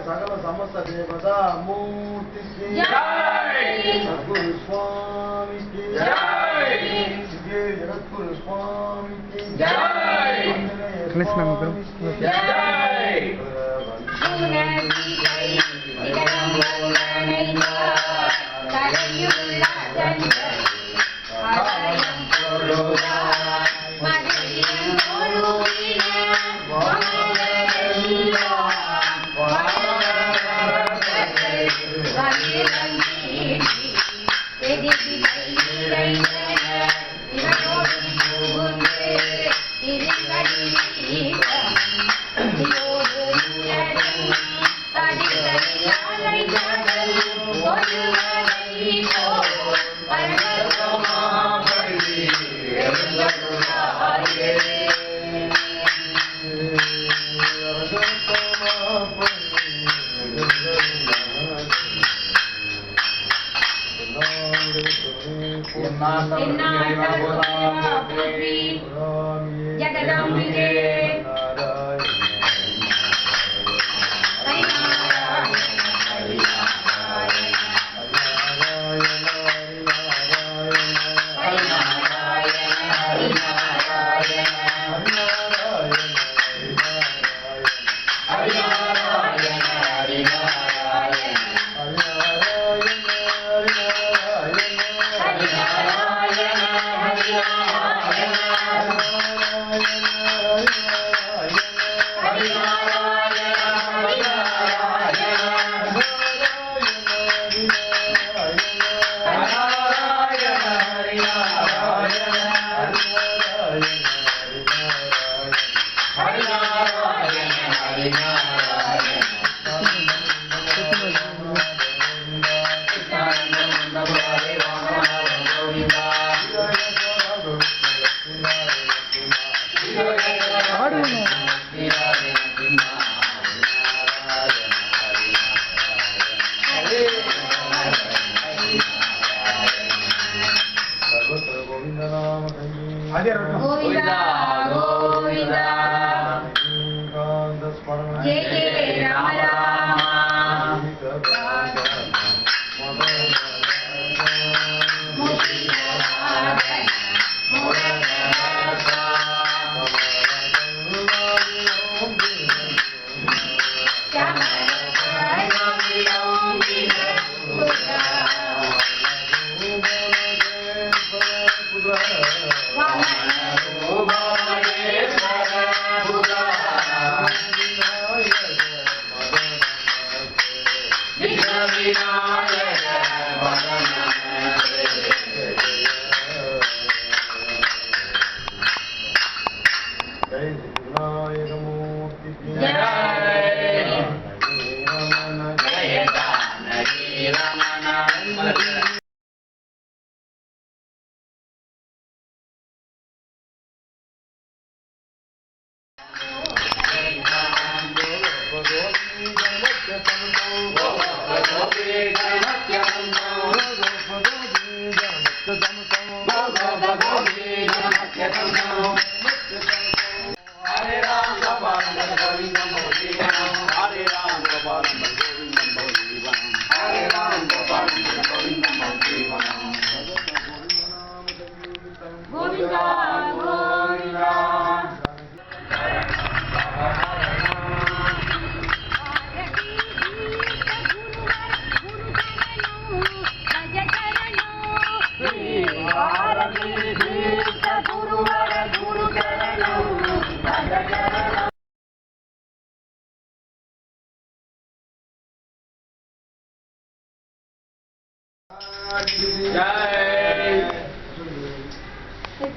सकल समस्त देवता मूर्ति की सद्गुरु स्वामी की जगतगुरु स्वामी की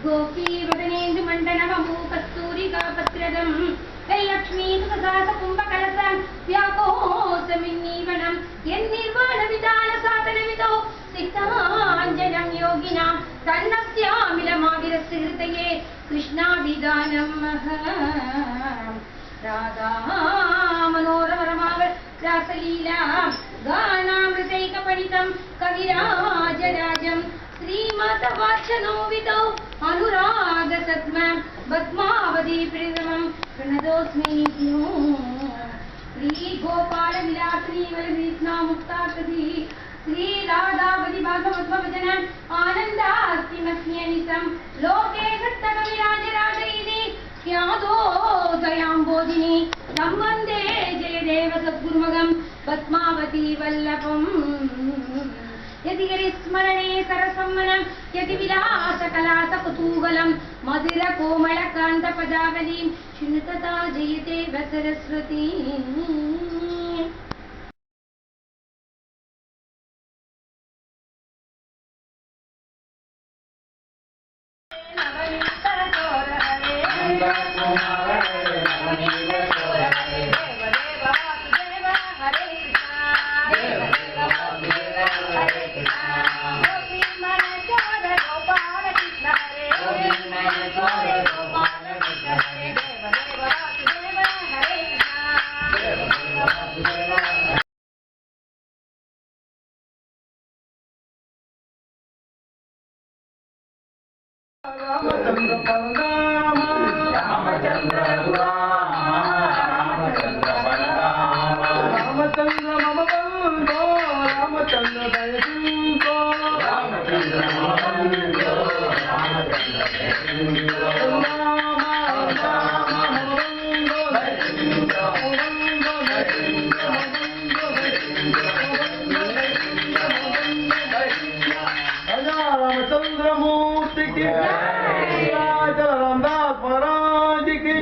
गोपी वदनेन्दु मण्डनममु कस्तूरिका पत्रदं लक्ष्मी सुखसास कुम्भकलसं व्याकोसमिन्नीवनं यन्निर्वाणविधान साधनविदो सिक्ताञ्जनं योगिनां तन्नस्यामिलमाविरस्य हृदये कृष्णाभिधानं राधा मनोरमरमाव रासलीला गानामृतैकपणितं कविराजराजं श्रीमातवाचनोविदौ अनुरागसद्मं पद्मावती प्रियतमं प्रणतोऽस्मि श्रीगोपालविलासिनी वलदीप्ना मुक्ताकृति श्रीराधावति भागवद्भवजन आनन्दास्तिमस्म्यनिशं लोके सत्तकविराजराजैति ख्यातो दयाम्बोधिनी सम्बन्धे जयदेव सद्गुरुमगं पद्मावती वल्लभम् यतिगिरिस्मरणे सरसम्मनं यतिविलासकलासकुतूहलं मधुरकोमलकान्तपदावलीं शृणुतता जयते सरस्वती रामचंद्र परनाम रामचंद्र रामचंद्र मम बंधो रामचंद्र दयितो रामचंद्र मम बंधो रामचंद्र दयितो रामचंद्र मूर्ति की रामदास महाराज की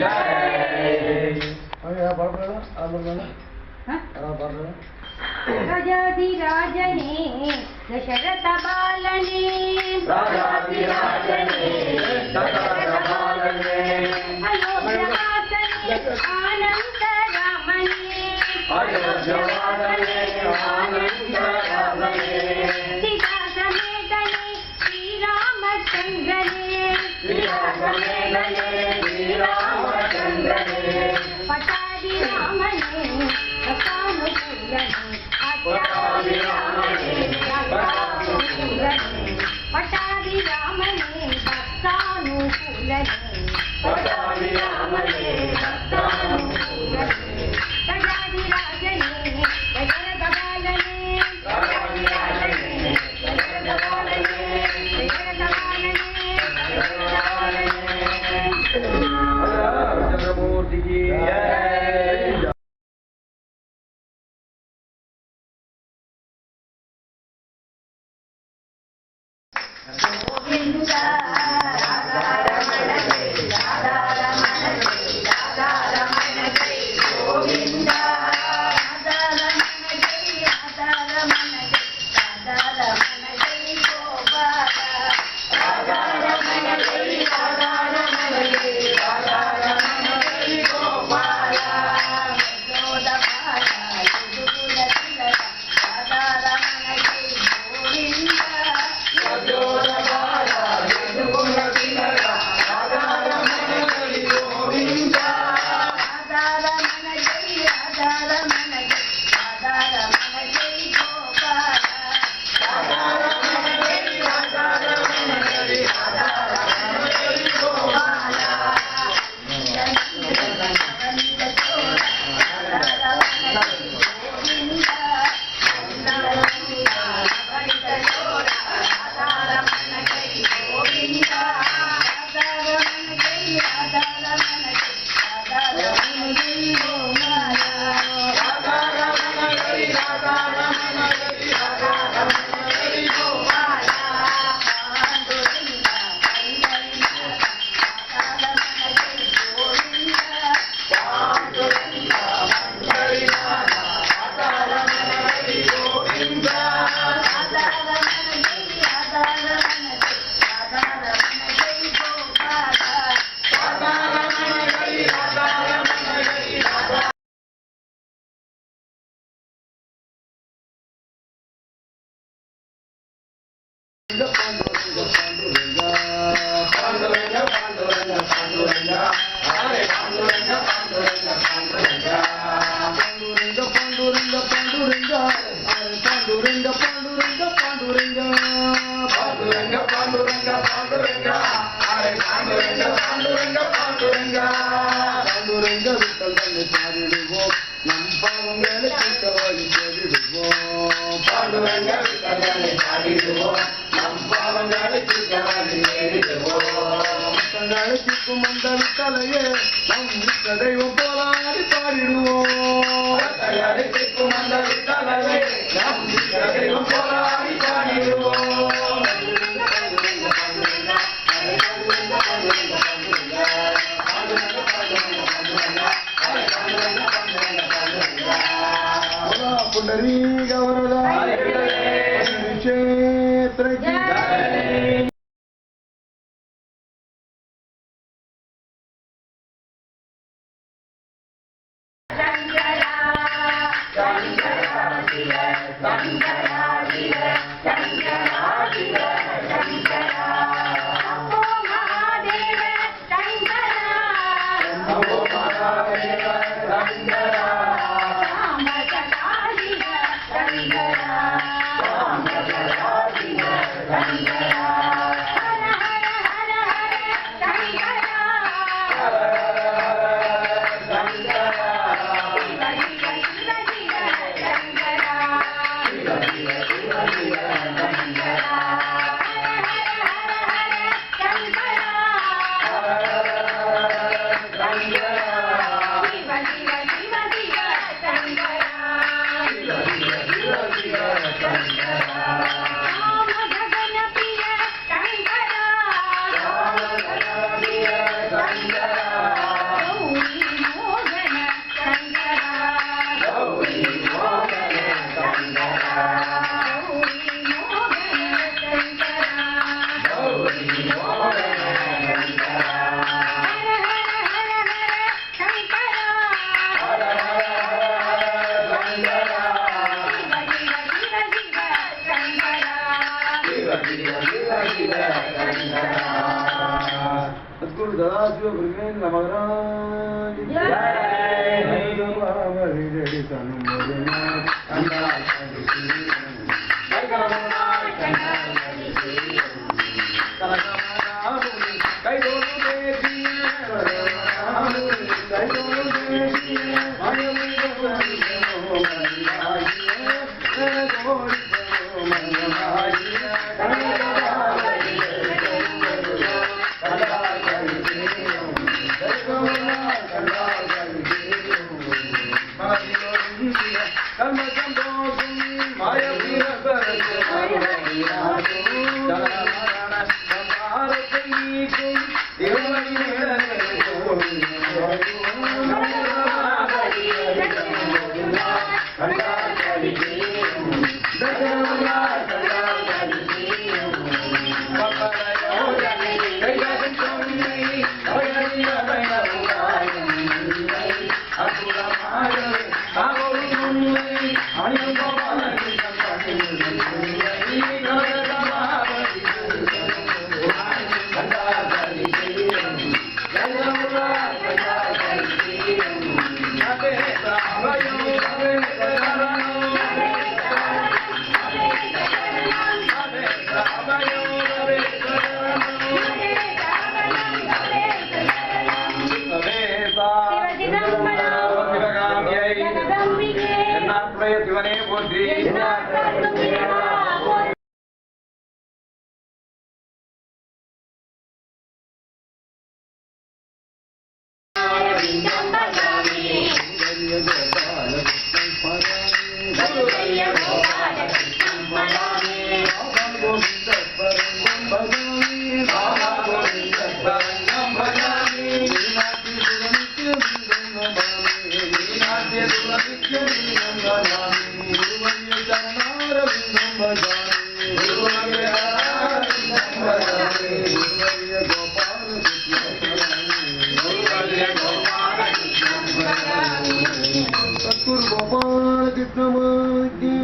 राजाधिराजने दशरथ बालने अयोध्यावासने आनंद रामने सीता समेतने श्रीरामचंद्रने पटाभि रामने रसानुकूलने पटाभि रामने भक्तानुकूलने राजाधिराजने दशरथ बालने चंद्रमूर्ति की Panduranga पांडुरंग पांडुरंग पांडुरंग पांडुरंग पांडुरंग पांडुरंग अरे पांडुरंग पांडुरंग पांडुरंग पांडुरंग विठल तन्ने सारिडुवोम नम पावंगळे चित्तवाळि सेविडुवोम पांडुरंग विठल तन्ने सारिडुवोम नम पावंगळे चित्तवाळि सेविडुवोम तंगळे चिक्कुमंद विठलये नम सदैवं पोलाडि पाडिडुवोम तंगळे चिक्कुमंद विठलये नम सदैवं पोलाडि पाडिडुवोम पुंडरी गौरदा क्षेत्र की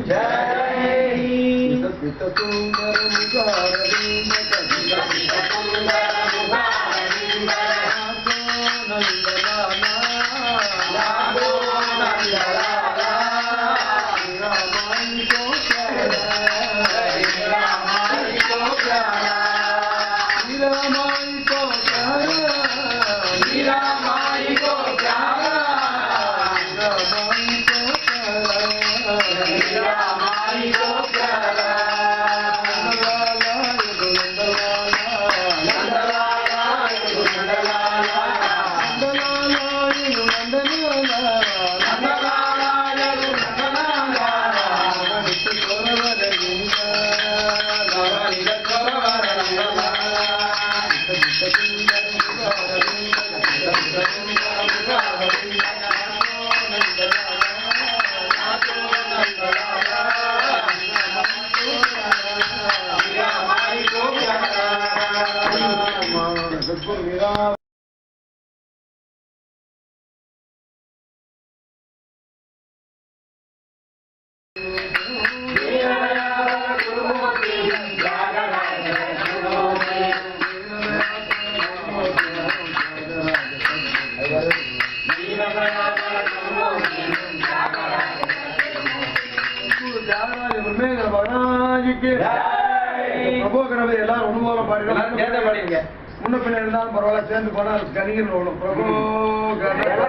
जय சுவாமிக்கு பிரபு கணபதி எல்லாரும் ஒண்ணு போல பாடுங்க. முன்ன பின்ன இருந்தாலும் பரவாயில்ல, சேர்ந்து போனா கணிகள் ஓடும். பிரபு கணபதி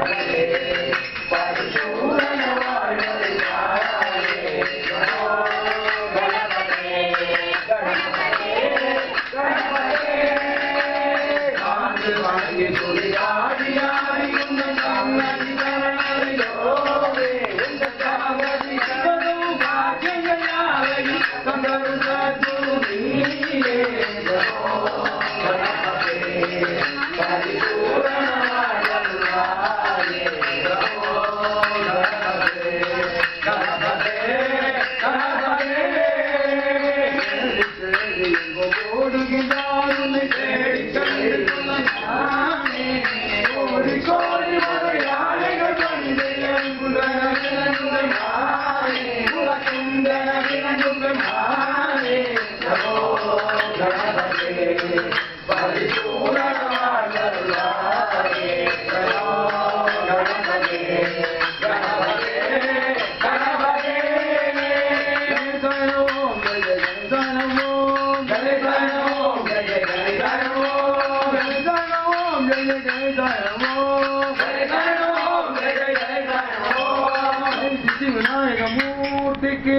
விநாயகமூர்த்திக்கு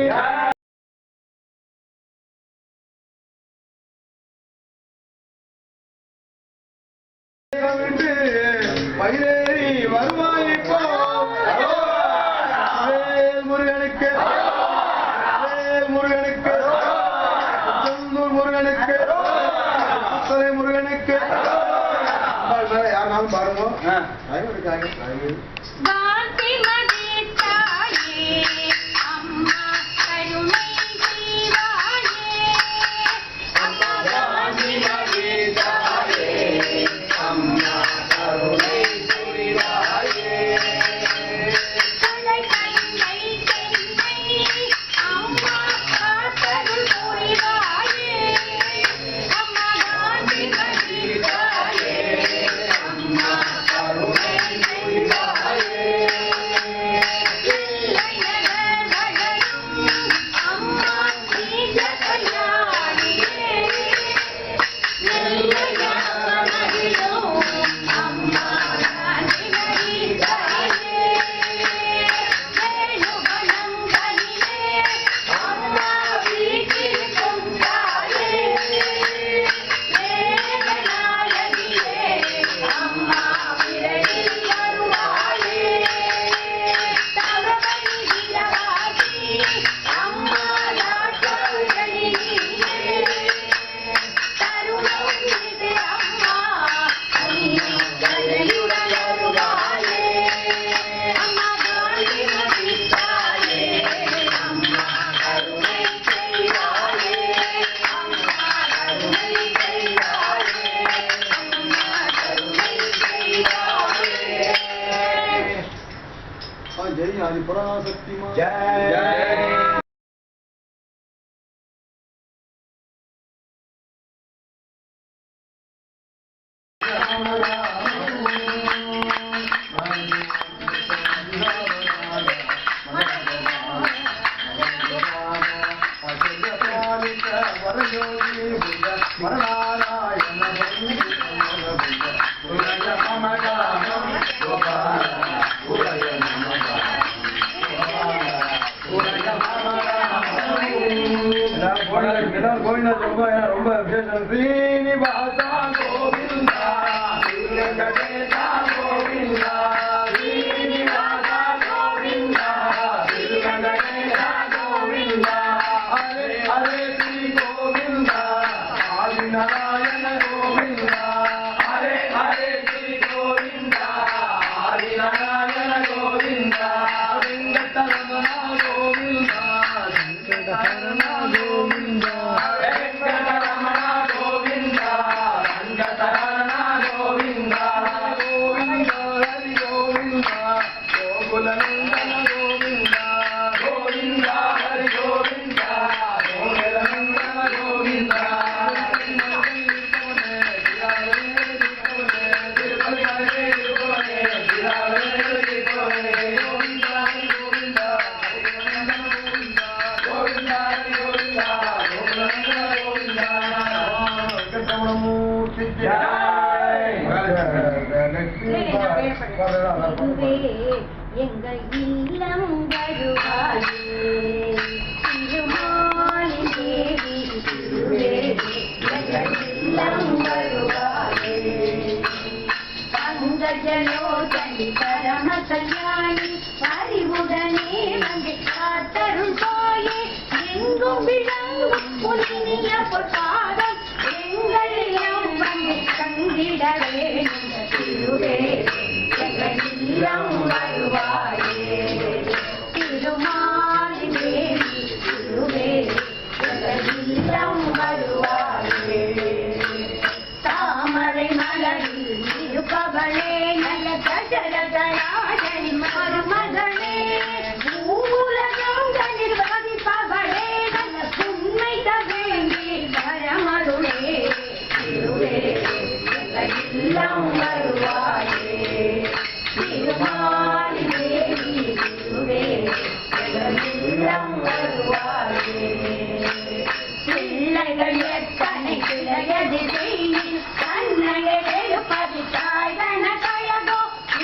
மயிலேறி வருவாய் போ முருகனுக்கு முருகனுக்கு முருகனுக்கு முருகனுக்கு யாருனாலும் பாருங்க. जय आदि पराशक्ति मां जय। गोविंदा ரொம்ப விசேஷம். ஸ்ரீனிவாசா கோவிந்தா வெங்கடேசா கோவிந்தா ஸ்ரீனிவாசா கோவிந்தா வெங்கடேசா கோவிந்தா ஹரே ஹரே ஸ்ரீ கோவிந்தா ஆதி நாராயண கோவிந்தா ஹரே ஹரே ஸ்ரீ கோவிந்தா ஆதி நாராயண கோவிந்தா வெங்கடரமண கோவிந்தா வெங்கடரமண கோவிந்தா गोविंदा हरि गोविंदा திருவே எங்கள் இல்லம் வருவாயே திருமாலின் தேவி திருவே எங்கள் இல்லம் வருவாயே பங்கஜலோசனி பரம கல்யாணி அறிவுடனே வந்து காத்தருள் தாயே எங்கும் விளங்கும் புனிய பொற்பாதம் எங்களிடம் வந்து தங்கிட வேண்டும் திருவே எங்கள் இல்லம் வருவாயே திருமாலின் தேவி திருவே எங்கள் இல்லம் வருவாயே தாமரை மலரில் இருப்பவளே நல்ல தசரதராஜனி மருமகளே பூவுலகங்களில் வதிப்பவளே நல்ல உண்மை தவேண்டி வரமருளே திருவே எங்கள் இல்லம் வருவாயே திருமாலின் தேவி திருவே எங்கள் இல்லம் வருவாயே பிள்ளைகள் எத்தனை பிழையது செய்யும் கண்ணையை எழுப்பது தாய்தன கழகோ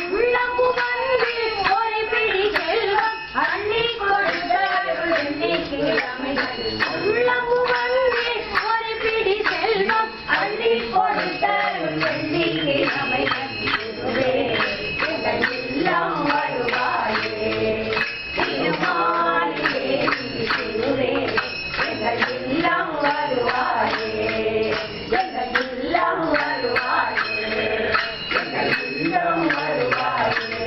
உள்ளமு வந்து ஒரு பிடி செல்வம் அள்ளி கொடுத்தார்கள் வெள்ளிக்கிழமைகள் உள்ளமு வந்து ஒரு பிடி செல்வம் அள்ளி கொடுத்தார்கள் வெள்ளிக்கிழமைகள் திருவே எங்கள் இல்லம் வருவாயே திருமாலின் தேவி திருவே எங்கள் இல்லம் வருவாயே எங்கள் இல்லம் வருவாயே எங்கள் இல்லம் வருவாயே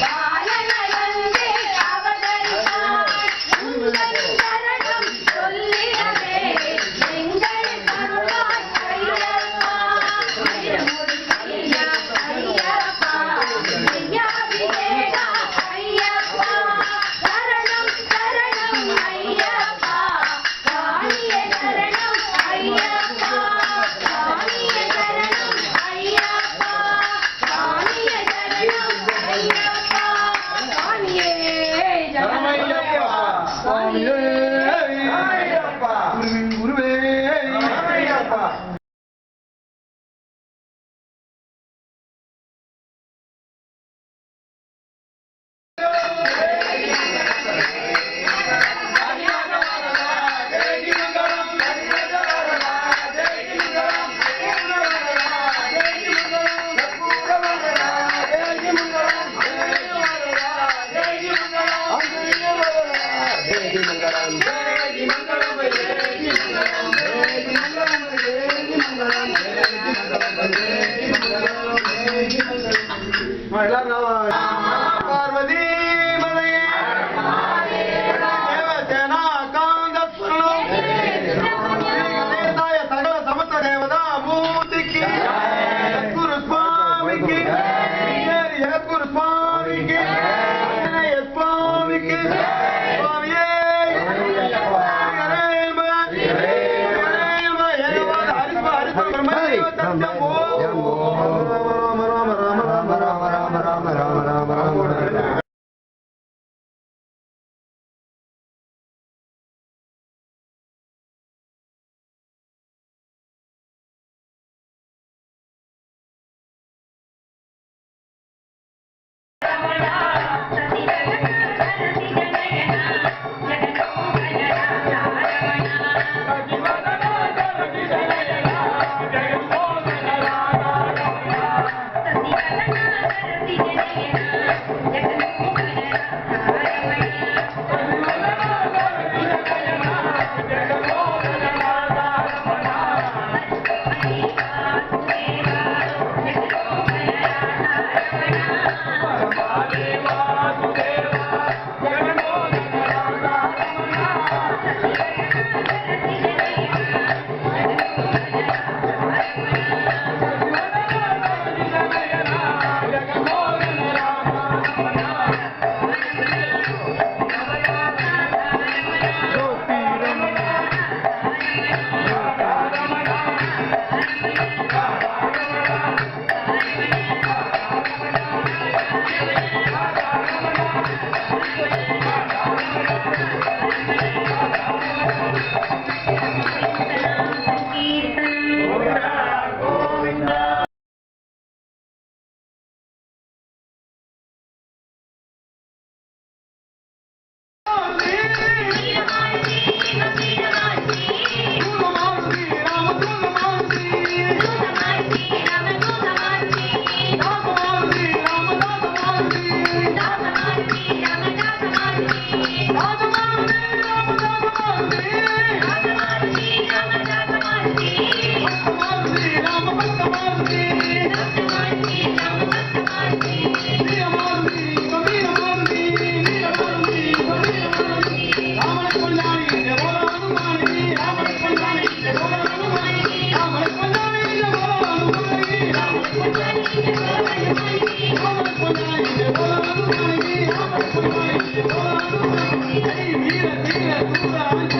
பாலன வந்து அவதரி ஜம்போ Rama Rama Rama Rama Rama Rama Rama Rama Rama Rama Hey, mira, mira,